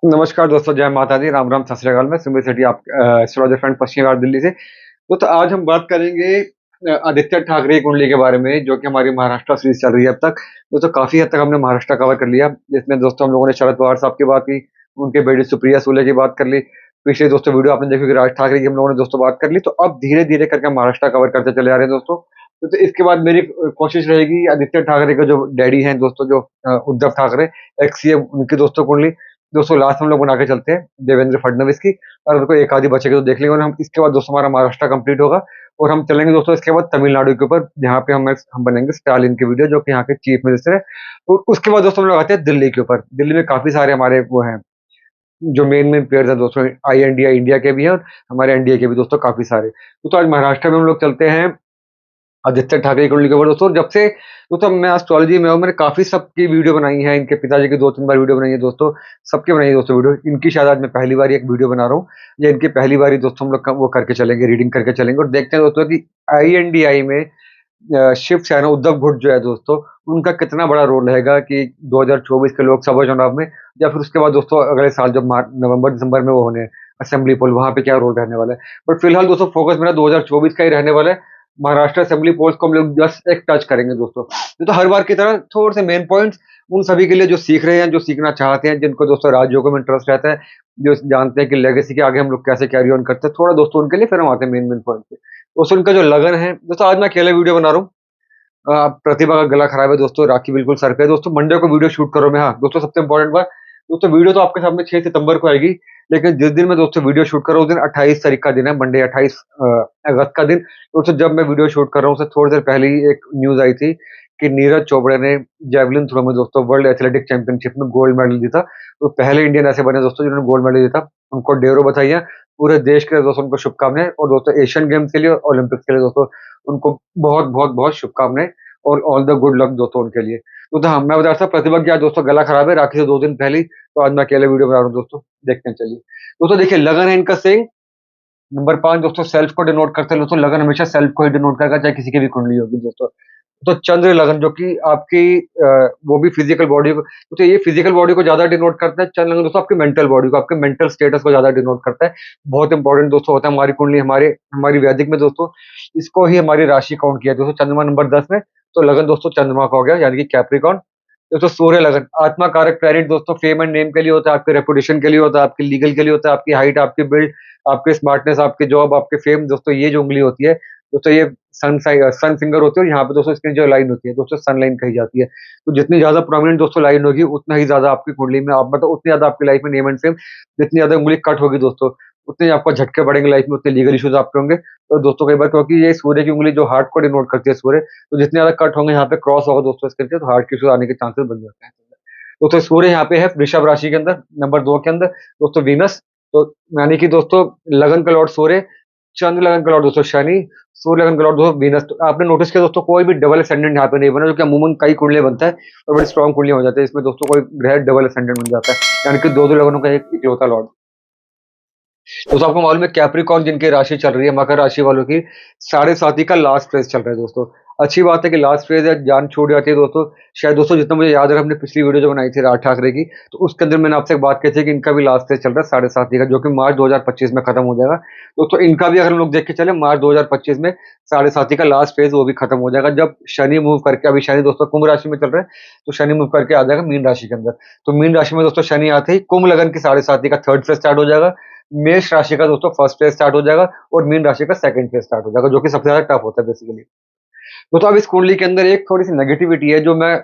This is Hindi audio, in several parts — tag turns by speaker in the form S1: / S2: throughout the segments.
S1: नमस्कार दोस्तों, जय माता दी, राम राम, सत श्री अकाल। मैं सुमित सेठी, आप एस्ट्रोलॉजर फ्रेंड पश्चिम घाट दिल्ली से। तो आज हम बात करेंगे आदित्य ठाकरे की कुंडली के बारे में, जो कि हमारी महाराष्ट्र सीरीज चल रही है अब तक। तो काफी हद तक हमने महाराष्ट्र कवर कर लिया, जिसमें दोस्तों हम लोगों ने शरद पवार साहब की बात की, उनके बेटी सुप्रिया सुले की बात कर ली। पिछले दोस्तों वीडियो आपने देखी कि राज ठाकरे की हम लोगों ने दोस्तों बात कर ली। तो अब धीरे धीरे करके हम महाराष्ट्र कवर करते चले आ रहे हैं दोस्तों। तो इसके बाद मेरी कोशिश रहेगी आदित्य ठाकरे का जो डैडी हैं दोस्तों, जो उद्धव ठाकरे, एक्स सीएम, उनकी दोस्तों कुंडली दोस्तों लास्ट हम लोग बना के चलते हैं देवेंद्र फडणवीस की। और उनको एक आधी बचेगी तो देख लेंगे, और हम इसके बाद दोस्तों हमारा महाराष्ट्र कंप्लीट होगा। और हम चलेंगे दोस्तों इसके बाद तमिलनाडु के ऊपर, जहाँ पे हम बनेंगे स्टालिन की वीडियो, जो कि यहाँ के चीफ मिनिस्टर है। और उसके बाद दोस्तों हम लोग आते हैं दिल्ली के ऊपर। दिल्ली में काफी सारे हमारे वो हैं, जो मेन मेन प्लेयर्स हैं दोस्तों, आई इंडिया इंडिया के भी हैं और हमारे एनडीए के भी दोस्तों काफी सारे। तो आज महाराष्ट्र में हम लोग चलते हैं आदित्य ठाकरे की कुंडली के ऊपर दोस्तों। जब से दोस्तों मैं एस्ट्रोलॉजी में हूँ, मैंने काफी सबकी वीडियो बनाई है, इनके पिताजी की 2-3 बार वीडियो बनाई है दोस्तों, सबके बनाई है दोस्तों वीडियो। इनकी शायद आज मैं पहली बार एक वीडियो बना रहा हूँ, या इनकी पहली बार दोस्तों हम लोग वो करके चलेंगे, रीडिंग करके चलेंगे, और देखते हैं दोस्तों कि आईएनडीआई में शिवसेना उद्धव गुट जो है दोस्तों, उनका कितना बड़ा रोल रहेगा कि 2024 के लोकसभा चुनाव में, या फिर उसके बाद दोस्तों अगले साल जब नवंबर दिसंबर में वो होने हैं असेंबली पोल, वहां पे क्या रोल रहने वाला है। बट फिलहाल दोस्तों फोकस मेरा 2024 का ही रहने वाला है। महाराष्ट्र असेंबली पोल्स को हम लोग जस्ट एक टच करेंगे दोस्तों। तो हर बार की तरह थोड़े से मेन पॉइंट्स उन सभी के लिए जो सीख रहे हैं, जो सीखना चाहते हैं, जिनको दोस्तों राजयोगों में इंटरेस्ट रहता है, जो जानते हैं कि लेगेसी के आगे हम लोग कैसे कैरी ऑन करते हैं, थोड़ा दोस्तों उनके लिए फिर हम आते हैं मेन मेन पॉइंट पे। दोस्तों उनका जो लगन है दोस्तों, आज मैं अकेले वीडियो बना रहा हूँ। प्रतिभा का गला खराब है दोस्तों, राखी बिल्कुल सर पे है दोस्तों, मंडे को वीडियो शूट करो। मैं हाँ दोस्तों, सबसे इंपॉर्टेंट बात दोस्तों, वीडियो तो आपके सामने 6 सितंबर को आएगी, लेकिन जिस दिन मैं दोस्तों वीडियो शूट कर रहा हूँ उस दिन 28 तारीख का दिन है, मंडे 28 अगस्त का दिन। दोस्तों जब मैं वीडियो शूट कर रहा हूँ उससे थोड़ी देर पहले ही एक न्यूज आई थी कि नीरज चोपड़ा ने जैवलिन थ्रो में दोस्तों वर्ल्ड एथलेटिक चैंपियनशिप में गोल्ड मेडल जीता। तो पहले इंडियन ऐसे बने दोस्तों जिन्होंने गोल्ड मेडल जीता। उनको ढेरों बधाइयां, पूरे देश के लिए दोस्तों उनको शुभकामनाएं, और दोस्तों एशियन गेम्स के लिए और ओलंपिक्स के लिए दोस्तों उनको बहुत बहुत बहुत शुभकामनाएं, और ऑल द गुड लक दोस्तों उनके लिए। तो हाँ, मैं बता रहा था प्रतिभा की आज दोस्तों गला खराब है, राखी से 2 दिन पहले ही, तो आज मैं अकेले वीडियो बना रहा हूँ दोस्तों, देखते हैं चलिए। दोस्तों देखिए, लगन है इनका सिंह। नंबर 5 दोस्तों सेल्फ को डिनोट करते हैं दोस्तों, लगन हमेशा सेल्फ को ही डिनोट करेगा, चाहे किसी की भी कुंडली होगी दोस्तों। तो चंद्र लगन जो कि आपकी वो भी फिजिकल बॉडी को, तो ये फिजिकल बॉडी को ज्यादा डिनोट करता है। चंद्र लगन दोस्तों आपकी मेंटल बॉडी को, आपके मेंटल स्टेटस को ज्यादा डिनोट करता है। बहुत इंपॉर्टेंट दोस्तों होता है हमारी कुंडली, हमारे हमारी वैदिक में दोस्तों इसको ही हमारी राशि काउंट किया दोस्तों, चंद्रमा नंबर 10 में। तो लगन दोस्तों चंद्रमा का हो गया, यानी कि कैप्रिकॉन। दोस्तों सूर्य लगन आत्मा कारक प्लैनेट दोस्तों, फेम एंड नेम के लिए होता है, आपके रेपुटेशन के लिए होता है, आपके लीगल के लिए होता है, आपकी हाइट, आपकी बिल्ड, आपके स्मार्टनेस, आपके जॉब, आपके फेम दोस्तों, ये जो उंगली होती है दोस्तों, ये सन फिंगर होती है। और यहाँ पे दोस्तों इसकी जो लाइन होती है दोस्तों, सन लाइन कही जाती है। तो जितनी ज्यादा प्रोमिनेंट दोस्तों लाइन होगी, उतना ही ज्यादा आपकी कुंडली में आप मतलब उतनी ज्यादा आपकी लाइफ में नेम एंड फेम, जितनी ज्यादा उंगली कट होगी दोस्तों, उतने ही आपको झटके पड़ेंगे लाइफ में, उतने लीगल इश्यूज आपके होंगे। तो दोस्तों कई बार, क्योंकि ये सूर्य की उंगली जो हार्ट को डिनोट करती है सूर्य, तो जितने ज्यादा कट होंगे यहाँ पे, क्रॉस होगा दोस्तों इसके नीचे, तो हार्ट के इश्यूज आने के चांसेस बन जाते हैं। दोस्तों सूर्य यहाँ पे है वृषभ राशि के अंदर, नंबर 2 के अंदर दोस्तों वीनस। तो यानी कि दोस्तों लगन का लॉर्ड सूर्य, चंद्र लगन का लॉर्ड दोस्तों शनि, सूर्य लगन का लॉर्ड दोस्तों वीनस। तो आपने नोटिस किया दोस्तों, कोई भी डबल असेंडेंट यहाँ पे नहीं बना, जो कि अमूमन कई कुंडली बनता है और बड़ी स्ट्रॉन्ग कुंडलियां हो जाती है, इसमें दोस्तों कोई ग्रह डबल असेंडेंट बन जाता है, यानी कि दो दो लगनों का एक होता है लॉर्ड। दोस्तों आपको मालूम है कैप्रिकॉर्न जिनकी राशि चल रही है, मकर राशि वालों की 7.5 का लास्ट फेज चल रहा है दोस्तों। अच्छी बात है कि लास्ट फेज है, जान छूट जाती है दोस्तों। शायद दोस्तों जितना मुझे याद है, हमने पिछली वीडियो जो बनाई थी राज ठाकरे की, तो उसके अंदर मैंने आपसे एक बात कही थी कि इनका भी लास्ट फेज चल रहा है 7.5 का, जो कि मार्च 2025 में खत्म हो जाएगा दोस्तों। इनका भी अगर हम लोग देख के चले, मार्च 2025 में 7.5 का लास्ट फेज वो भी खत्म हो जाएगा, जब शनि मूव करके, अभी शनि दोस्तों कुंभ राशि में चल रहा है, तो शनि मूव करके आ जाएगा मीन राशि के अंदर। तो मीन राशि में दोस्तों शनि आते ही कुंभ लगन की 7.5 का थर्ड फेज स्टार्ट हो जाएगा, मेष राशि का दोस्तों फर्स्ट फेज स्टार्ट हो जाएगा, और मीन राशि का सेकंड फेज स्टार्ट हो जाएगा, जो कि सबसे ज्यादा टफ होता है बेसिकली। तो अब इस कुंडली के अंदर एक थोड़ी सी नेगेटिविटी है, जो मैं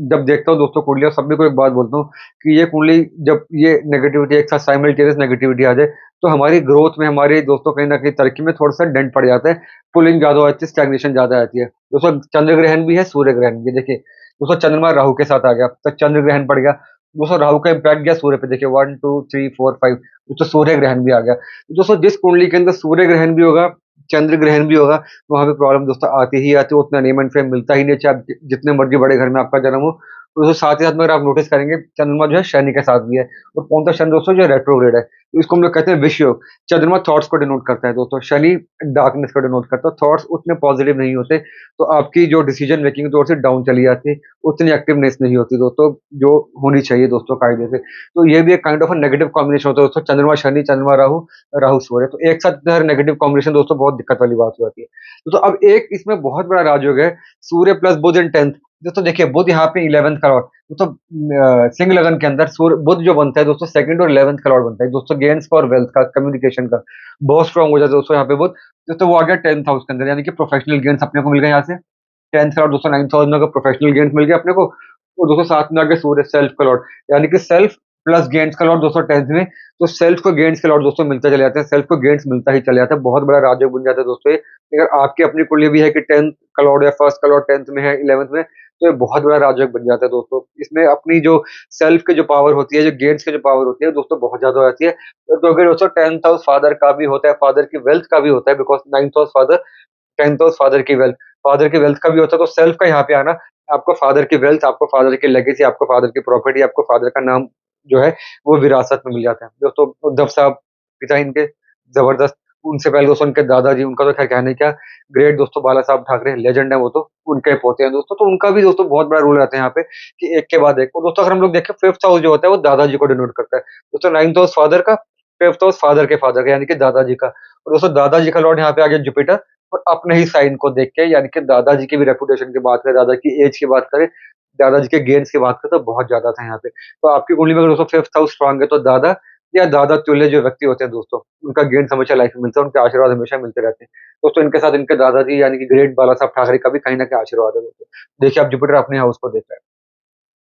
S1: जब देखता हूँ दोस्तों कुंडली, और सभी को एक बात बोलता हूँ कि ये कुंडली, जब ये नेगेटिविटी एक साथ साइमल्टेनियस नेगेटिविटी आ जाए, तो हमारी ग्रोथ में, हमारे दोस्तों कहीं ना कहीं तरक्की में थोड़ा सा डेंट पड़ जाता है, पुलिंग ज्यादा हो जाती है, स्टैग्नेशन ज्यादा आती है दोस्तों। चंद्र ग्रहण भी है, सूर्य ग्रहण भी, देखिए दोस्तों चंद्रमा राहु के साथ आ गया, तो चंद्र ग्रहण पड़ गया दोस्तों, राहु का इम्पैक्ट गया सूर्य पे, देखिए 1 2 3 4 5, तो सूर्य ग्रहण भी आ गया। तो दोस्तों जिस कुंडली के अंदर सूर्य ग्रहण भी होगा, चंद्र ग्रहण भी होगा, वहां पे प्रॉब्लम दोस्तों आती ही आती है, उतना नेम एंड फेम मिलता ही नहीं, चाहे आप जितने मर्जी बड़े घर में आपका जन्म हो, तो दोस्तों साथ ही साथ में अगर आप नोटिस करेंगे चंद्रमा जो है शनि के साथ भी है, और कौन सा शनि दोस्तों जो रेट्रोग्रेड है, तो इसको हम लोग कहते हैं विष योग। चंद्रमा थॉट्स को डिनोट करता है दोस्तों, शनि डार्कनेस को डिनोट करता है, थॉट्स उतने पॉजिटिव नहीं होते, तो आपकी जो डिसीजन मेकिंग थोड़ी सी डाउन चली जाती है, उतनी एक्टिवनेस नहीं होती दोस्तों जो होनी चाहिए दोस्तों कायदे से। तो ये भी एक काइंड ऑफ नेगेटिव कॉम्बिनेशन होता है दोस्तों, चंद्रमा शनि, चंद्रमा राहु, राहु सूर्य, तो एक साथ इतने सारे नेगेटिव कॉम्बिनेशन दोस्तों बहुत दिक्कत वाली बात हो जाती है। तो अब एक इसमें बहुत बड़ा राजयोग है, सूर्य प्लस बुध इन 10th। दोस्तों देखिए बुध यहाँ पे 11th का लॉर्ड, दोस्तों सिंह लगन के अंदर सूर्य बुध जो बनता है दोस्तों सेकंड और 11th का लॉर्ड बनता है दोस्तों, गेन्स का और वेल्थ का, कम्युनिकेशन का बहुत स्ट्रांग हो जाता है दोस्तों यहाँ पे बुध। दोस्तों वो आ गया 10th हाउस के अंदर, यानी कि प्रोफेशनल गेन्स अपने को मिल गए यहाँ से। 10th का लॉर्ड दोस्तों 9th हाउस में अगर प्रोफेशनल गेन्स मिल गए अपने को, तो दोस्तों साथ में आ गया सूर्य सेल्फ का लॉर्ड, यानी कि सेल्फ प्लस गेन्स का लॉर्ड दोस्तों 10th में, तो सेल्फ को गेन्स के लॉर्ड दोस्तों मिलते चले जाते हैं, सेल्फ को गेन्स मिलता ही चले जाता है, बहुत बड़ा राजयोग बन जाता है दोस्तों ये। अगर आपकी अपनी कुंडली भी है कि 10th का लॉर्ड या फर्स्ट का लॉर्ड 10th में है, 11th में, तो ये बहुत बड़ा राजयोग बन जाता है दोस्तों। इसमें अपनी जो सेल्फ की जो पावर होती है, जो गेन्स की जो पावर होती है दोस्तों बहुत ज्यादा हो जाती है। तो अगर दोस्तों 10th हाउस फादर का भी होता है, फादर की वेल्थ का भी होता है, because 9th house father, 10th house father की वेल्थ का भी होता है, तो सेल्फ का यहाँ पे आना, आपको फादर की वेल्थ, आपको फादर की लेगेसी, आपको फादर की प्रॉपर्टी, आपको फादर का नाम जो है वो विरासत में मिल जाता है दोस्तों। उद्धव साहब पिता इनके जबरदस्त, उनसे पहले दोस्तों उनके दादाजी, उनका तो खैर कहने क्या, ग्रेट दोस्तों बाला साहब ठाकरे लेजेंड है वो तो, उनके पोते हैं दोस्तों, तो उनका भी दोस्तों बहुत बड़ा रोल रहता है यहाँ पे कि एक के बाद एक। और दोस्तों अगर हम लोग देखें 5th हाउस जो होता है वो दादाजी को डिनोट करता है दोस्तों, 9th हाउस फादर का, 5th हाउस फादर का यानी कि दादाजी का, और दोस्तों दादाजी का लॉर्ड यहाँ पे आ गया जुपिटर, और अपने ही साइन को देख के, यानी कि दादाजी की भी रेपुटेशन की बात करें, दादा की एज की बात करें, दादाजी के गेन्स की बात करें, तो बहुत ज्यादा था यहाँ पे। तो आपकी कुंडली में अगर दोस्तों 5th हाउस स्ट्रांग है, तो दादा या दादा तुल्य जो व्यक्ति होते हैं दोस्तों, उनका गेन्स हमेशा लाइफ में मिलता है, उनके आशीर्वाद हमेशा मिलते रहते हैं दोस्तों। इनके साथ इनके दादाजी यानी कि ग्रेट बाला साहब ठाकरे का भी कहीं ना कहीं आशीर्वाद है दोस्तों। देखिए आप जुपिटर अपने हाउस को देख रहे हैं।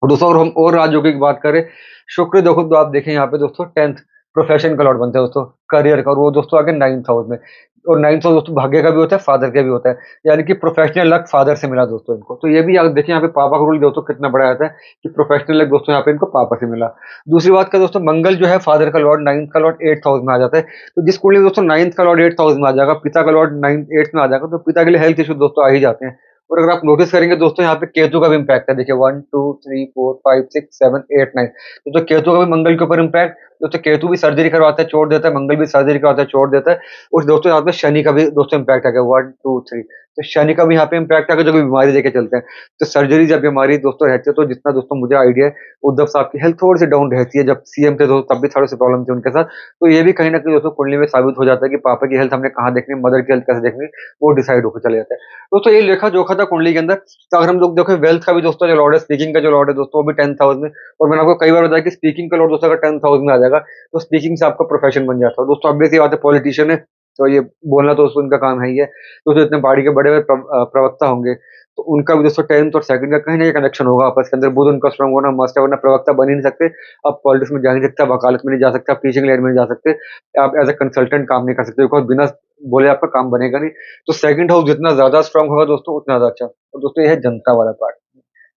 S1: और दोस्तों और हम और राजयोगिक की बात करें, शुक्र देखो तो आप देखें यहाँ पे दोस्तों 10th प्रोफेशन का लॉर्ड बनता है दोस्तों, करियर का, और वो दोस्तों आगे 9th हाउस में, और 9th हाउस दोस्तों भाग्य का भी होता है, फादर का भी होता है, यानी कि प्रोफेशनल लक फादर से मिला दोस्तों इनको। तो ये भी आप देखिए यहाँ पे पापा का रोल दोस्तों कितना बड़ा आता है कि प्रोफेशनल लक दोस्तों यहाँ पे इनको पापा से मिला। दूसरी बात का दोस्तों मंगल जो है फादर का लॉर्ड, 9th का लॉर्ड 8th हाउस में आ जाता है, तो जिस कुंडली में दोस्तों 9th का लॉर्ड 8th हाउस में आ जाएगा, पिता का लॉर्ड 9th 8th में आ जाएगा, तो पिता के लिए हेल्थ इशू दोस्तों आ ही जाते हैं। और अगर आप नोटिस करेंगे दोस्तों यहाँ पे केतु का भी इम्पैक्ट है, देखिए 1 2 3 4 5 6 7 8 9, तो केतु का भी मंगल के ऊपर इम्पैक्ट, दोस्तों केतु भी सर्जरी करवाता है छोड़ देता है, मंगल भी सर्जरी करवाता है छोड़ देता है। और दोस्तों यहाँ पे शनि का भी दोस्तों इम्पैक्ट आ गया 1 2 3, तो शनि का भी यहाँ पे इम्पैक्ट आ गया जो कि बीमारी देके चलते हैं। तो सर्जरी जब बीमारी दोस्तों रहती है, तो जितना दोस्तों मुझे आइडिया है, उद्धव साहब की हेल्थ थोड़ी सी डाउन रहती है, जब सीएम थे तो तब भी थोड़ी सी प्रॉब्लम थी उनके साथ। तो ये भी कहीं ना कहीं दोस्तों कुंडली में साबित हो जाता है कि पापा की हेल्थ हमने कहाँ देखनी, मदर की हेल्थ कैसे देखनी, वो डिसाइड होकर चले जाता है दोस्तों। ये लेखा जोखा था कुंडली के अंदर। तो अगर हम लोग देखें वेल्थ का भी दोस्तों जो लॉर्ड है, स्पीकिंग का जो लॉर्ड है दोस्तों, वो भी 10th हाउस में, और मैंने आपको कई बार बताया कि स्पीकिंग का लॉर्ड दोस्तों अगर 10th हाउस में आ जाएगा, तो स्पीकिंग से आपका प्रोफेशन बन जाता है दोस्तों। ऑब्वियस सी बात है, पॉलिटिशियन है तो ये बोलना तो दोस्तों उनका काम है ही है, तो इतने बाड़ी के बड़े बड़े प्रवक्ता होंगे, तो उनका भी दोस्तों 10th और 2nd का कहीं ना कहीं कनेक्शन होगा आपस के अंदर। बुध उनका स्ट्रांग होना मस्ट है, वरना प्रवक्ता बन ही नहीं सकते, आप पॉलिटिक्स में जा नहीं सकते, आप वकालत में नहीं जा सकते, आप टीचिंग लाइन में नहीं जा सकते, आप एज ए कंसल्टेंट काम नहीं कर सकते, बिकॉज बिना बोले आपका काम बनेगा नहीं। तो 2nd हाउस जितना ज्यादा स्ट्रांग होगा दोस्तों उतना ज्यादा अच्छा। और दोस्तों ये है जनता वाला पार्ट,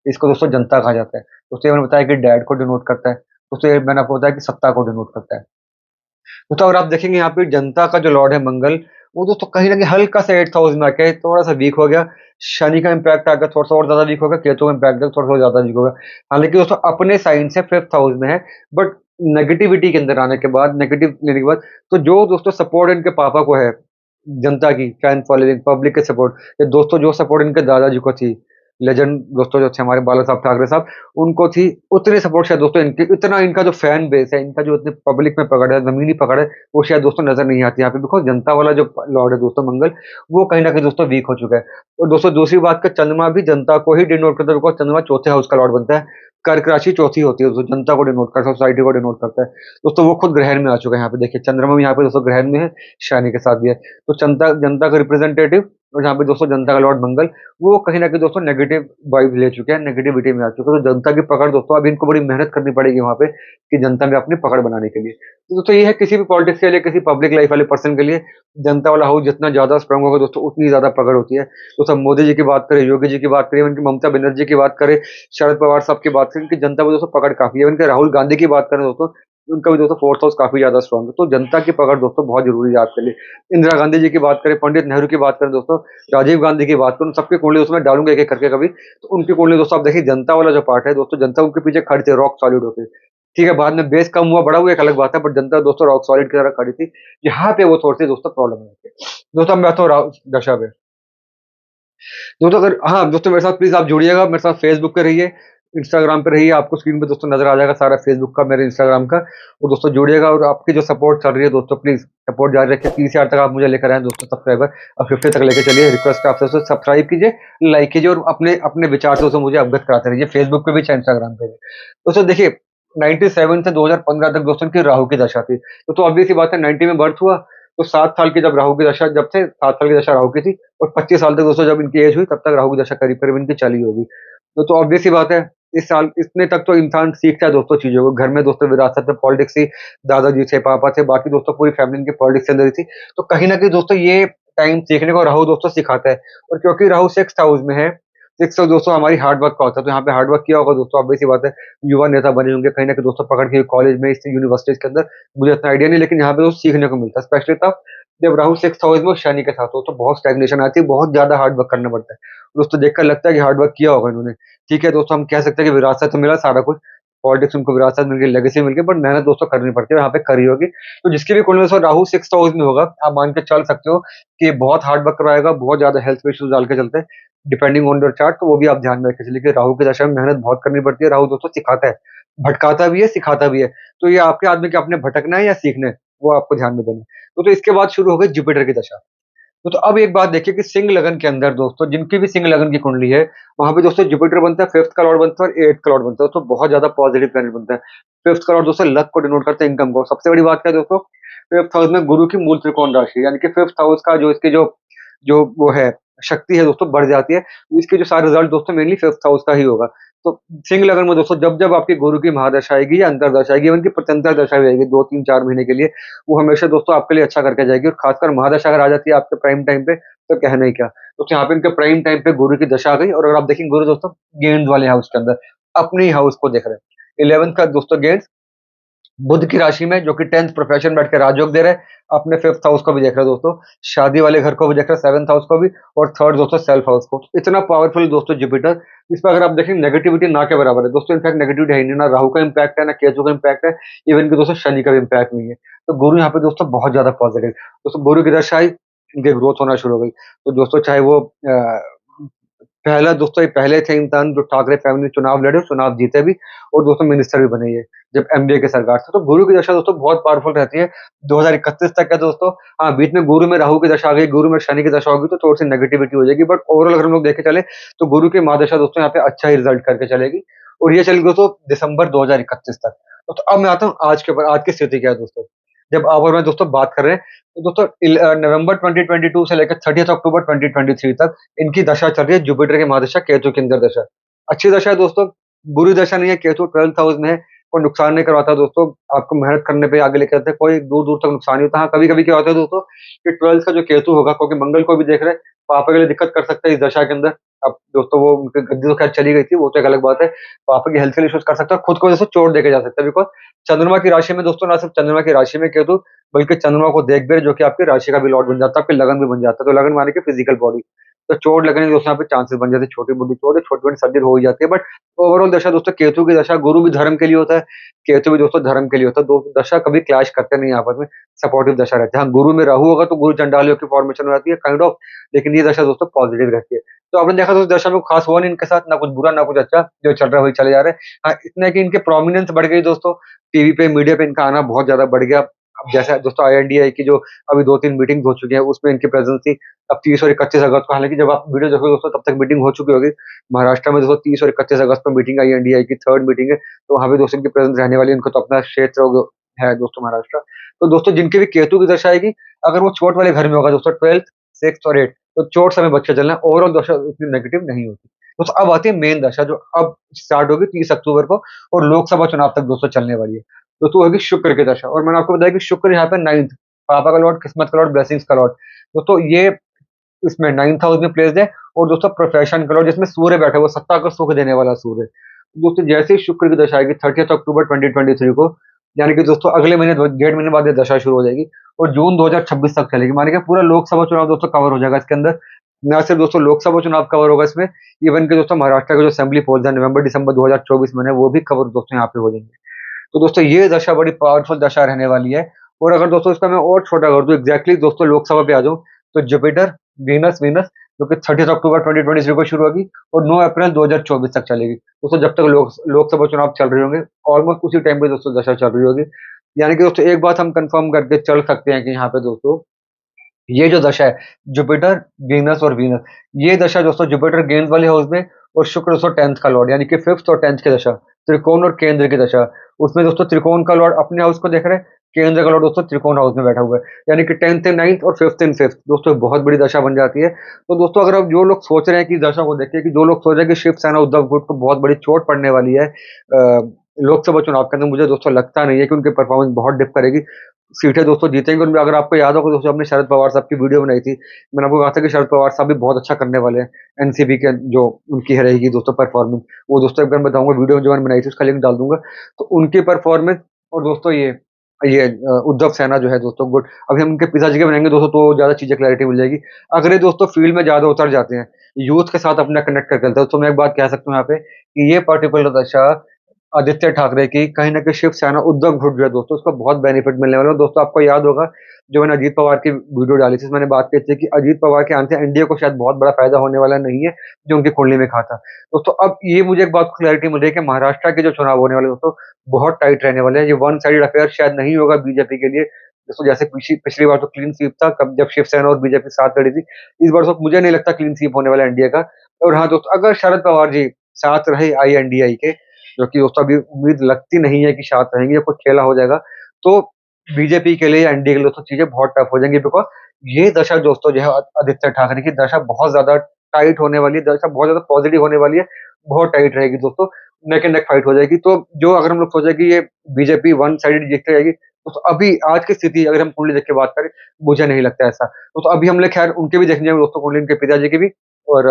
S1: इसको दोस्तों जनता कहा जाता है दोस्तों। ये मैंने बताया कि डैड को डिनोट करता है दोस्तों, ये मैंने आपको बताया कि सत्ता को डिनोट करता है दोस्तों। अगर आप देखेंगे यहाँ पे जनता का जो लॉर्ड है मंगल, वो दोस्तों कहीं ना कहीं हल्का सा 8th हाउस में आके थोड़ा सा वीक हो गया, शनि का इम्पैक्ट आ गया थोड़ा सा और ज्यादा वीक हो गया, केतु का इम्पैक्ट थोड़ा सा ज्यादा वीक हो गया। हालांकि दोस्तों अपने साइन से 5th हाउस में है, बट नेगेटिविटी के अंदर आने के बाद, नेगेटिव लेने के बाद, तो जो दोस्तों सपोर्ट इनके पापा को है, जनता की फैन फॉलोइंग, पब्लिक के सपोर्ट, ये दोस्तों जो सपोर्ट इनके दादाजी को थी, लेजेंड दोस्तों जो थे हमारे बाला साहब ठाकरे साहब, उनको थी, उतनी सपोर्ट शायद दोस्तों इनकी, इतना इनका जो फैन बेस है, इनका जो इतने पब्लिक में पकड़ है, जमीनी पकड़ है, वो शायद दोस्तों नजर नहीं आती यहाँ पे, बिकॉज जनता वाला जो लॉर्ड है दोस्तों मंगल, वो कहीं ना कहीं दोस्तों वीक हो चुका है। और दोस्तों दूसरी बात का, चंद्रमा भी जनता को ही डिनोट करता है, बिकॉज चंद्रमा चौथे हाउस का लॉर्ड बनता है, कर्क राशि चौथी होती है दोस्तों, जनता को डिनोट करता है, सोसाइटी को डिनोट करता है दोस्तों। वो खुद ग्रहण में आ चुका है यहाँ पे, देखिए चंद्रमा भी यहाँ पे दोस्तों ग्रहण में है, शनि के साथ भी है, तो जनता जनता का रिप्रेजेंटेटिव, और यहाँ पे दोस्तों जनता का लॉर्ड मंगल, वो कहीं ना कहीं दोस्तों नेगेटिव वाइब ले चुके हैं, नेगेटिविटी में आ चुके हैं। तो जनता की पकड़ दोस्तों अब इनको बड़ी मेहनत करनी पड़ेगी वहां पे कि जनता में अपनी पकड़ बनाने के लिए। तो दोस्तों ये है किसी भी पॉलिटिक्स के लिए, किसी पब्लिक लाइफ वाले पर्सन के लिए, जनता वाला हाउस जितना ज्यादा स्ट्रांग होगा दोस्तों, उतनी ज्यादा पकड़ होती है। तो सब मोदी जी की बात करें, योगी जी की बात करें, उनकी ममता बनर्जी की बात करें, शरद पवार साहब की बात करें, कि जनता को दोस्तों पकड़ काफी है। उनके राहुल गांधी की बात करें दोस्तों, उनका भी दोस्तों 4th हाउस काफ़ी ज़्यादा स्ट्रॉन्ग है। तो जनता की पकड़ दोस्तों बहुत ज़रूरी है आपके लिए। इंदिरा गांधी जी की बात करें, पंडित नेहरू की बात करें दोस्तों, राजीव गांधी की बात करूँ, सबकी कुंडली उसमें डालूँगा एक-एक करके कभी। तो उनकी कुंडली दोस्तों आप देखिए जनता वाला जो पार्ट है दोस्तों, जनता उनके पीछे खड़ी थी रॉक सॉलिड होके। ठीक है, बाद में बेस कम हुआ, बड़ा हुआ एक अलग बात है, बट जनता दोस्तों रॉक सॉलिड की तरह खड़ी थी। यहाँ पे वो थोड़ी-सी दोस्तों प्रॉब्लम है। दोस्तों अब मैं आता हूँ राव दशा पे। दोस्तों अगर हाँ, दोस्तों मेरे साथ प्लीज़ आप जुड़िएगा, मेरे साथ फ़ेसबुक पे रहिए, इंस्टाग्राम पे रहिए, आपको स्क्रीन पे दोस्तों नज़र आ जाएगा सारा फ़ेसबुक का, मेरे इंस्टाग्राम का। तो दोस्तों जुड़िएगा और आपकी जो सपोर्ट चल रही है दोस्तों प्लीज़ सपोर्ट जारी रखिए, 30,000 तक आप मुझे लेकर आएँ दोस्तों सब्सक्राइबर और 50 तक लेके चलिए। रिक्वेस्ट है आपसे दोस्तों सब्सक्राइब कीजिए, लाइक कीजिए और अपने अपने विचार से दोस्तों मुझे अवगत कराते रहिए, फ़ेसबुक पे भी चाहे इंस्टाग्राम पे भी। दोस्तों देखिए 97 से 2015 तक दोस्तों इनकी राहु की दशा थी। तो ऑब्वियस सी बात है 90 में बर्थ हुआ, तो 7 साल की जब राहु की दशा जब से 7 साल की दशा राहु की थी और 25 साल तक दोस्तों जब इनकी एज हुई तब तक राहु की दशा करीब-करीब इनकी चली होगी। तो ऑब्वियस सी बात है इस साल इतने तक तो इंसान सीखता है दोस्तों चीज़ों को। घर में दोस्तों विरासत में पॉलिटिक्स ही दादाजी थे, पापा थे, बाकी दोस्तों पूरी फैमिली इनकी पॉलिटिक्स के अंदर ही थी। तो कहीं न कहीं दोस्तों ये टाइम सीखने को राहु दोस्तों सिखाता है और क्योंकि राहु 6th हाउस में है, 6th हाउस दोस्तों हमारी हार्ड वर्क का होता है, तो यहाँ पे हार्ड वर्क किया होगा दोस्तों ऑब्वियस सी बात है, युवा नेता बने होंगे कहीं न कहीं दोस्तों पकड़ के कॉलेज में, इस यूनिवर्सिटीज़ के अंदर, मुझे इतना आइडिया नहीं लेकिन यहाँ पे दोस्त सीखने को मिलता है। स्पेशली तब जब राहु 6th हाउस में शनि के साथ हो तो बहुत स्टैग्नेशन आती है, बहुत ज़्यादा हार्ड वर्क करना पड़ता है। दोस्तों देखकर लगता है कि हार्ड वर्क किया होगा इन्होंने। ठीक है दोस्तों हम कह सकते हैं कि विरासत तो मिला सारा कुछ, पॉलिटिक्स उनको विरासत मिल गई, लेगेसी मिल गई, बट मेहनत दोस्तों करनी पड़ती है, यहाँ पे करी होगी। तो जिसकी भी कुंडली में दोस्तों राहु 6th हाउस में होगा, आप मान के चल सकते हो कि बहुत हार्ड वर्क कराएगा, बहुत ज़्यादा हेल्थ इश्यूज़ डाल के चलते हैं, डिपेंडिंग ऑन योर चार्ट, तो वो भी आप ध्यान में रख के चलिए कि राहु की दशा में मेहनत बहुत करनी पड़ती है। राहु दोस्तों सिखाता है, भटकाता भी है, सिखाता भी है। तो ये आपके हाथ में कि आपने भटकना है या सीखना है, वो आपको ध्यान में देना है। तो इसके बाद शुरू हो गई जुपिटर की दशा। तो अब एक बात देखिए कि सिंह लगन के अंदर दोस्तों जिनकी भी सिंह लगन की कुंडली है, वहाँ पे दोस्तों जुपिटर बनता है, 5th का लॉर्ड बनता है और 8th का लॉर्ड बनता है। तो बहुत ज़्यादा पॉजिटिव प्लैनेट बनता है। 5th का लॉर्ड दोस्तों लक को डिनोट करता है, इनकम को। सबसे बड़ी बात क्या है दोस्तों, 5th हाउस में गुरु की मूल त्रिकोण राशि यानी कि 5th हाउस का जो इसकी जो जो वो है, शक्ति है दोस्तों बढ़ जाती है। इसके जो सारे रिज़ल्ट दोस्तों मेनली 5th हाउस का ही होगा। तो सिंह लगन में दोस्तों जब-जब आपके गुरु की महादशा आएगी या अंतर्दशा आएगी, इवन की प्रत्यंतर दशा भी आएगी 2, 3, 4 महीने के लिए, वो हमेशा दोस्तों आपके लिए अच्छा करके जाएगी और खासकर महादशा अगर आ जाती है आपके प्राइम टाइम पे, तो कहना ही क्या। तो यहाँ पे इनके प्राइम टाइम पे गुरु की दशा आ गई और अगर आप देखेंगे गुरु दोस्तों गेंद वाले हाउस के अंदर, अपने ही हाउस को देख रहे हैं। 11th का दोस्तों गेंद बुध की राशि में जो कि 10th प्रोफेशन बैठ के राजयोग दे रहे हैं, अपने 5th हाउस को भी देख रहे हैं दोस्तों, शादी वाले घर को भी देख रहे हैं, 7th हाउस को भी और 3rd दोस्तों सेल्फ हाउस को। इतना पावरफुल दोस्तों जुपिटर, इस पे अगर आप देखें नेगेटिविटी ना के बराबर है। दोस्तों इनफैक्ट नेगेटिविटी है ही नहीं, ना राहु का इम्पैक्ट है, ना केतु का इम्पैक्ट है, इवन कि दोस्तों शनि का भी इम्पैक्ट नहीं है। तो गुरु यहाँ पे दोस्तों बहुत ज़्यादा पॉजिटिव। दोस्तों गुरु की दशा आई, इनकी ग्रोथ होना शुरू हो गई। तो दोस्तों चाहे वो पहला दोस्तों ये पहले थे इंसान जो ठाकरे फैमिली चुनाव लड़े, चुनाव जीते भी और दोस्तों मिनिस्टर भी बने ये, जब एमडीए की सरकार थी। तो गुरु की दशा दोस्तों बहुत पावरफुल रहती है, 2031 तक है दोस्तों। हाँ, बीच में गुरु में राहु की दशा आ गई, गुरु में शनि की दशा होगी तो थोड़ी-सी नेगेटिविटी हो जाएगी, बट ओवरऑल अगर हम लोग देखे चले, तो गुरु की महादशा दोस्तों यहाँ पे अच्छा ही रिजल्ट करके चलेगी और ये चलेगी दोस्तों दिसंबर 2031 तक। तो अब मैं आता हूँ आज के ऊपर, आज की स्थिति क्या है दोस्तों? जब आप और मैं दोस्तों बात कर रहे हैं, तो दोस्तों नवंबर 2022 से लेकर 30th अक्टूबर 2023 तक इनकी दशा चल रही है जुपिटर की महादशा, केतु की अंतर्दशा। अच्छी दशा है दोस्तों, बुरी दशा नहीं है, केतु 12th हाउस में है, कोई नुकसान नहीं करवाता दोस्तों, आपको मेहनत करने पे आगे लेके जाता है, कोई दूर-दूर तक नुकसान नहीं होता। हाँ, कभी-कभी क्या होता है दोस्तों कि 12th का जो केतु होगा क्योंकि मंगल को भी देख रहे हैं, पापा के लिए दिक्कत कर सकता है इस दशा के अंदर। अब दोस्तों वो उनकी गद्दी तो खैर चली गई थी, वो तो एक अलग बात है। पापा की हेल्थ के लिए इश्यूज़ कर सकता है, खुद को जैसे चोट देके जा सकता है बिकॉज़ चंद्रमा की राशि में दोस्तों ना सिर्फ चंद्रमा की राशि में केतु, बल्कि चंद्रमा को देख भी रहे जो कि आपकी राशि का भी लॉर्ड बन जाता है, आपकी लगन भी बन जाता है। तो लगन माने कि फिजिकल बॉडी। तो चोट लगने के दोस्तों यहाँ पे चांसेस बन जाते हैं, छोटी-मोटी चोट है, छोटी-मोटी सर्जरी हो ही जाती है, बट ओवरऑल दशा दोस्तों केतु की दशा, गुरु भी धर्म के लिए होता है, केतु भी दोस्तों धर्म के लिए होता है। दो दशा कभी क्लैश करते नहीं हैं आपस में, सपोर्टिव दशा रहती है। हाँ, गुरु में राहु होगा तो गुरु चंडालियों की फॉर्मेशन हो जाती है काइंड ऑफ, लेकिन ये दशा दोस्तों पॉजिटिव रहती है। तो आपने देखा दोस्तों दशा में खास हुआ नहीं इनके साथ, ना कुछ बुरा ना कुछ अच्छा, जो चल रहा है वही चले जा रहे हैं। हाँ, इतना है कि इनके प्रोमिनेंस बढ़ गई दोस्तों, टीवी पे, मीडिया पे इनका आना बहुत ज़्यादा बढ़ गया। अब जैसा दोस्तों आईएनडीआई की जो अभी 2-3 मीटिंग्स हो चुकी हैं, उसमें इनकी प्रेज़ेंस थी। अब 30 और 31 अगस्त को, हालाँकि जब आप वीडियो देखोगे दोस्तों तब तक मीटिंग हो चुकी होगी। महाराष्ट्र में दोस्तों 30 और 31 अगस्त को मीटिंग आई एनडीआई की 3rd मीटिंग है, तो वहाँ पे दोस्तों इनकी प्रेज़ेंस रहने वाली है, उनको तो अपना क्षेत्र है दोस्तों महाराष्ट्र। तो दोस्तों जिनकी भी केतु की दशा आएगी, अगर वो चोट वाले घर में होगा दोस्तों 12th, 6th और 8th, तो चोट से हमें बच के चलना है, ओवरऑल दशा इतनी नेगेटिव नहीं होती। दोस्तों अब आती है मेन दशा जो अब स्टार्ट होगी 30 अक्टूबर को और लोकसभा चुनाव तक दोस्तों चलने वाली है। दोस्तों होगी शुक्र की दशा और मैंने आपको बताया कि शुक्र यहाँ पे 9th, पापा का लॉर्ड, किस्मत का लॉर्ड, ब्लेसिंग्स का लॉर्ड। दोस्तों ये इसमें 9th हाउस में प्लेस्ड है और दोस्तों प्रोफेशन का लॉर्ड जिसमें सूर्य बैठा है, वो सत्ता को सुख देने वाला सूर्य। दोस्तों जैसे ही शुक्र की दशा आएगी 30th अक्टूबर 2023 को, यानी कि दोस्तों अगले महीने 1.5 महीने बाद ये दशा शुरू हो जाएगी और जून 2026 तक चलेगी। मानिए कि पूरा लोकसभा चुनाव दोस्तों कवर हो जाएगा इसके अंदर। ना सिर्फ दोस्तों लोकसभा चुनाव कवर होगा इसमें, इवन के दोस्तों महाराष्ट्र के जो असेंबली पोल्स हैं नवंबर दिसंबर 2024 में वो भी कवर दोस्तों यहाँ पे हो जाएंगे। तो दोस्तों ये दशा बड़ी पावरफुल दशा रहने वाली है। और अगर दोस्तों इसका मैं और छोटा कर दूं, एग्जैक्टली दोस्तों लोकसभा पे आ जाऊं, तो जुपिटर, वीनस वीनस जो कि 30 अक्टूबर 2023 को शुरू होगी और 9 अप्रैल 2024 तक चलेगी। दोस्तों जब तक लोकसभा चुनाव चल रहे होंगे, ऑलमोस्ट उसी टाइम पे दोस्तों दशा चल रही होगी। यानी कि दोस्तों एक बात हम कंफर्म करके चल सकते हैं कि यहाँ पे दोस्तों ये जो दशा है, जुपिटर, वीनस और वीनस, ये दशा दोस्तों जुपिटर गेंद वाले हाउस में और शुक्र दोस्तों 10th का लॉर्ड, यानी कि 5th और 10th की दशा, त्रिकोण और केंद्र की दशा। उसमें दोस्तों त्रिकोण का लॉर्ड अपने हाउस को देख रहे हैं, केंद्र का लॉर्ड दोस्तों त्रिकोण हाउस में बैठा हुआ है, यानी कि 10th इन 9th और 5th इन 5th, दोस्तों एक बहुत बड़ी दशा बन जाती है। तो दोस्तों अगर अब जो लोग सोच रहे हैं कि दशा को देखिए, कि जो लोग सोच रहे हैं कि शिवसेना उद्धव गुट को बहुत बड़ी चोट पड़ने वाली है लोकसभा चुनाव के अंदर, मुझे दोस्तों लगता नहीं है कि उनकी परफॉर्मेंस बहुत डिप करेगी। सीटें दोस्तों जीतेंगे उनमें। अगर आपको याद होगा दोस्तों, हमने शरद पवार साहब की वीडियो बनाई थी, मैंने आपको कहा था कि शरद पवार साहब भी बहुत अच्छा करने वाले हैं। एनसीपी के जो उनकी है रहेगी दोस्तों परफॉर्मेंस, वो दोस्तों एक बार बताऊंगा, वीडियो जो मैंने बनाई थी उसका लिंक डाल दूंगा। तो उनकी परफॉर्मेंस और दोस्तों ये उद्धव सेना जो है दोस्तों गुड, अभी हम उनके पिताजी के बनाएंगे दोस्तों तो ज्यादा चीजें क्लैरिटी मिल जाएगी। अगर ये दोस्तों फील्ड में ज्यादा उतर जाते हैं, यूथ के साथ अपना कनेक्ट कर चलते हैं, तो मैं एक बात कह सकता हूँ यहाँ पे कि ये पर्टिकुलर दशा आदित्य ठाकरे की कहीं न कहीं शिवसेना उद्धव गुट जो है दोस्तों, उसको बहुत बेनिफिट मिलने वाला है। दोस्तों आपको याद होगा, जो मैंने अजीत पवार की वीडियो डाली थी, मैंने बात की थी कि अजीत पवार के आने से एनडीए को शायद बहुत बड़ा फायदा होने वाला नहीं है, जो उनकी कुंडली में था। दोस्तों अब ये मुझे एक बात क्लैरिटी मिल रही है कि महाराष्ट्र के जो चुनाव होने वाले दोस्तों बहुत टाइट रहने वाले हैं। ये वन साइडेड अफेयर शायद नहीं होगा बीजेपी के लिए। दोस्तों जैसे पिछली बार तो क्लीन स्वीप था, कब जब शिवसेना और बीजेपी साथ लड़ी थी। इस बार तो मुझे नहीं लगता क्लीन स्वीप होने वाला एनडीए का। और हाँ दोस्तों, अगर शरद पवार जी साथ रहे आईएनडीआई के, जो कि दोस्तों अभी उम्मीद लगती नहीं है कि साथ रहेंगे या कुछ खेला हो जाएगा, तो बीजेपी के लिए, एनडीए के लिए दोस्तों चीजें बहुत टफ हो जाएंगी। बिकॉज ये दशा दोस्तों जो है आदित्य ठाकरे की दशा बहुत ज्यादा टाइट होने वाली है, दशा बहुत ज्यादा पॉजिटिव होने वाली है, बहुत टाइट रहेगी दोस्तों, नेक एंड नेक फाइट हो जाएगी। तो जो अगर हम लोग सोचे कि ये बीजेपी वन साइडेड जीतती जाएगी, तो अभी आज की स्थिति अगर हम कुंडली देख के बात करें, मुझे नहीं लगता ऐसा। तो अभी हम लोग खैर उनके भी देखने जाएंगे दोस्तों, कुंडली उनके पिताजी की भी और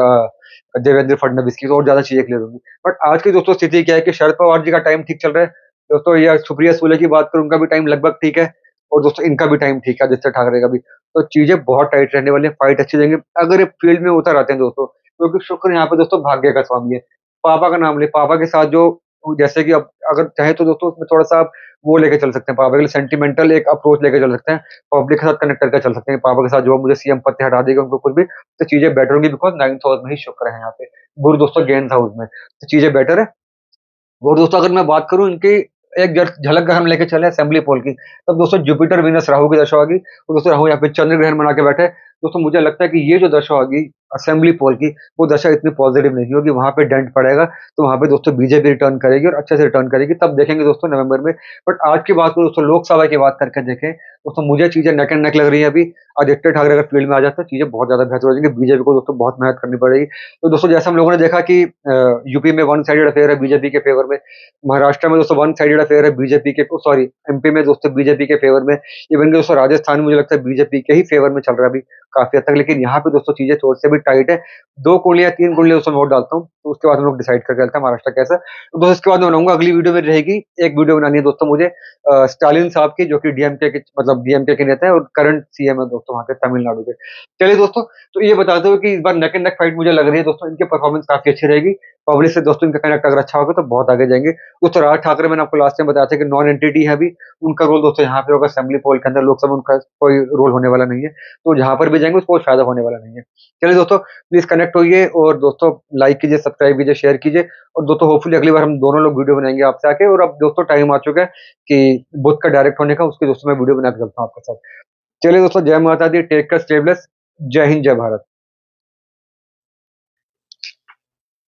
S1: देवेंद्र फडणवीस की, तो और ज्यादा चीजें क्लियर होंगी। बट आज की दोस्तों स्थिति क्या है कि शरद पवार जी का टाइम ठीक चल रहा है दोस्तों, या सुप्रिया सुले की बात करूं, उनका भी टाइम लगभग ठीक है, और दोस्तों इनका भी टाइम ठीक है, आदित्य ठाकरे का भी। तो चीजें बहुत टाइट रहने वाली है, फाइट अच्छी देंगे अगर ये फील्ड में उतर आते हैं दोस्तों, क्योंकि शुक्र यहाँ पे दोस्तों भाग्य का स्वामी है। पापा का नाम ले, पापा के साथ जो, जैसे कि अब अगर चाहे तो दोस्तों उसमें थोड़ा सा आप वो लेके चल सकते हैं, पापा के लिए सेंटिमेंटल एक अप्रोच लेके चल सकते हैं, पब्लिक के साथ कनेक्ट करके चल सकते हैं। पापा के साथ जो मुझे सीएम पद से हटा देगा उनको कुछ भी, तो चीजें बेटर होंगी, बिकॉज 9th हाउस में ही शुक्र है यहाँ पे, गुरु दोस्तों गेंद हाउस में, तो चीजें बेटर है। और दोस्तों अगर मैं बात करूं इनकी एक झलक अगर हम लेके चले असेंबली पोल की, तब दोस्तों जुपिटर वीनस राहु की दशा होगी, तो दोस्तों राहु यहाँ पे चंद्र ग्रहण बना के बैठे हैं। दोस्तों मुझे लगता है कि ये जो दशा होगी असेंबली पोल की, वो दशा इतनी पॉजिटिव नहीं होगी, वहां पे डेंट पड़ेगा। तो वहां पे दोस्तों बीजेपी रिटर्न करेगी और अच्छे से रिटर्न करेगी, तब देखेंगे दोस्तों नवंबर में। बट आज की बात करूं दोस्तों, लोकसभा की बात करके देखें दोस्तों, मुझे चीजें नेक एंड नेक लग रही है अभी। आदित्य ठाकरे अगर फील्ड में आ जाता है, चीजें बहुत ज्यादा बेहतर हो जाएंगी, बीजेपी को दोस्तों बहुत मेहनत करनी पड़ेगी। तो दोस्तों जैसा हम लोगों ने देखा कि यूपी में वन साइडेड अफेयर है बीजेपी के फेवर में, महाराष्ट्र में दोस्तों वन साइडेड अफेयर है बीजेपी के, सॉरी एमपी में दोस्तों बीजेपी के फेवर में, इवन के दोस्तों राजस्थान में मुझे लगता है बीजेपी के ही फेवर में चल रहा है अभी काफी हद तक। लेकिन यहाँ पे दोस्तों चीजें थोड़ी सी भी टाइट है। 2 कुंडलियां 3 कुंडलियां दोस्तों वोट डालता हूँ, तो उसके बाद हम लोग डिसाइड करके चलते हैं महाराष्ट्र कैसा। तो दोस्तों इसके बाद मैं बनाऊंगा, अगली वीडियो मेरी रहेगी, एक वीडियो बनानी है दोस्तों मुझे स्टालिन साहब की, जो कि डीएमके के, मतलब डीएमके के नेता है और करंट सीएम है दोस्तों वहाँ के तमिलनाडु के। चलिए दोस्तों, तो ये बताते हुए कि इस बार नेक एंड नेक फाइट मुझे लग रही है दोस्तों, इनकी परफॉर्मेंस काफी अच्छी रहेगी। पब्लिक से दोस्तों इनका कनेक्ट अगर अच्छा होगा तो बहुत आगे जाएंगे। दोस्तों राज ठाकरे मैंने आपको लास्ट टाइम बताया था कि नॉन एंटिटी है अभी, उनका रोल दोस्तों यहाँ पे होगा असेंबली पोल के अंदर, लोकसभा उनका कोई रोल होने वाला नहीं है, तो जहां पर भी जाएंगे उसको कोई फायदा होने वाला नहीं है। चलिए दोस्तों, प्लीज कनेक्ट होइए और दोस्तों लाइक कीजिए, सब्सक्राइब कीजिए, शेयर कीजिए, और दोस्तों होपफुली अगली बार हम दोनों लोग वीडियो बनाएंगे आपसे आके। और अब दोस्तों टाइम आ चुका है कि बुध का डायरेक्ट होने का, उसके दोस्तों मैं वीडियो बना के चलता हूँ आपके साथ। चलिए दोस्तों, जय माता दी, टेक केयर, स्टे ब्लेस्ड, जय हिंद, जय भारत।